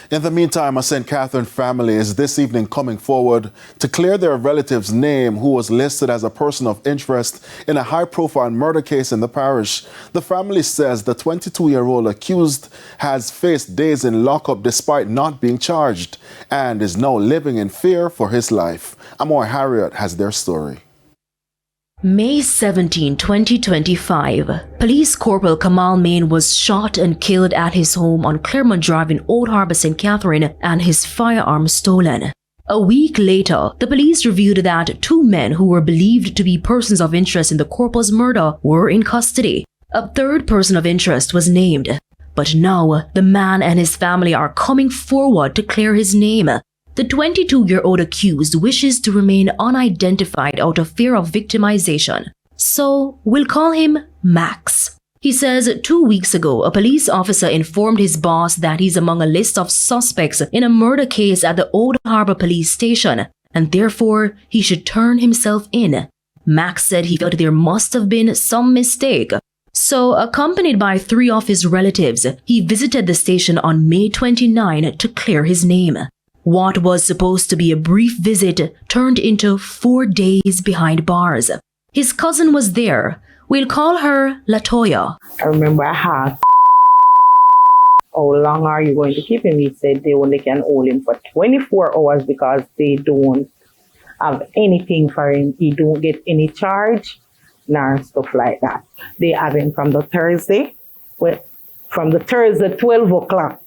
In the meantime, a St. Catherine family is this evening coming forward to clear their relative's name who was listed as a person of interest in a high-profile murder case in the parish. The family says the 22-year-old accused has faced days in lockup despite not being charged and is now living in fear for his life. Amoy Harriet has their story. May 17, 2025, Police Corporal Kamal Main was shot and killed at his home on Claremont Drive in Old Harbour, St. Catherine, and his firearm stolen. A week later, the police revealed that two men who were believed to be persons of interest in the corporal's murder were in custody. A third person of interest was named. But now, the man and his family are coming forward to clear his name. The 22-year-old accused wishes to remain unidentified out of fear of victimization. So, we'll call him Max. He says 2 weeks ago, a police officer informed his boss that he's among a list of suspects in a murder case at the Old Harbour police station, and therefore he should turn himself in. Max said he felt there must have been some mistake. So, accompanied by 3 of his relatives, he visited the station on May 29 to clear his name. What was supposed to be a brief visit turned into 4 days behind bars. His cousin was there. We'll call her Latoya. I remember I asked, how long are you going to keep him? He said they only can hold him for 24 hours because they don't have anything for him. He don't get any charge, nor stuff like that. They have him from the Thursday 12 o'clock.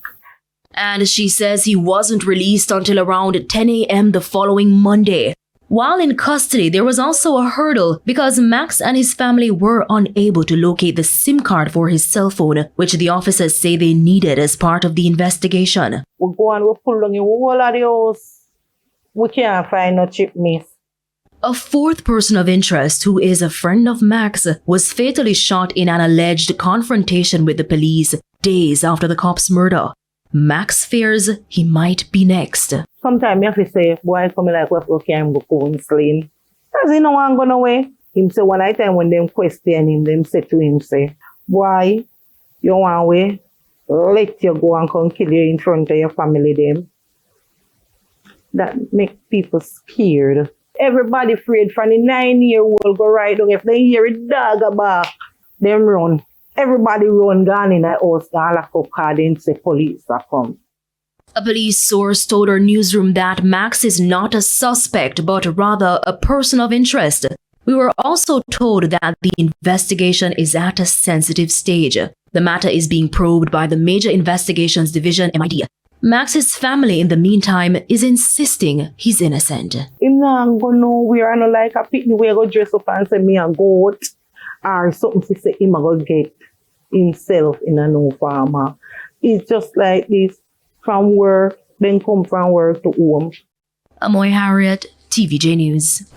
And she says he wasn't released until around 10 a.m. the following Monday. While in custody, there was also a hurdle because Max and his family were unable to locate the SIM card for his cell phone, which the officers say they needed as part of the investigation. We go and we pull down the whole of the house. We can't find no chip miss. A fourth person of interest, who is a friend of Max, was fatally shot in an alleged confrontation with the police days after the cop's murder. Max fears he might be next. Sometimes you have to say, boy, come like we can go counseling. Because he no want to go nowhere. Him say one time when them question him, them say to him, say, boy, you want way? Let you go and come kill you in front of your family them. That make people scared. Everybody afraid from the 9-year-old go right down. If they hear a dog back, them run. Everybody run gone in the house, all lock up car, then say police are come. A police source told our newsroom that Max is not a suspect, but rather a person of interest. We were also told that the investigation is at a sensitive stage. The matter is being probed by the Major Investigations Division, MID. Max's family, in the meantime, is insisting he's innocent. Him not go nowhere, no like a picnic where go dress up and say me a goat, or something to say him a go get himself in a new farmer. It's just like this, from work, then come from work to home. Amoy Harriet, TVJ News.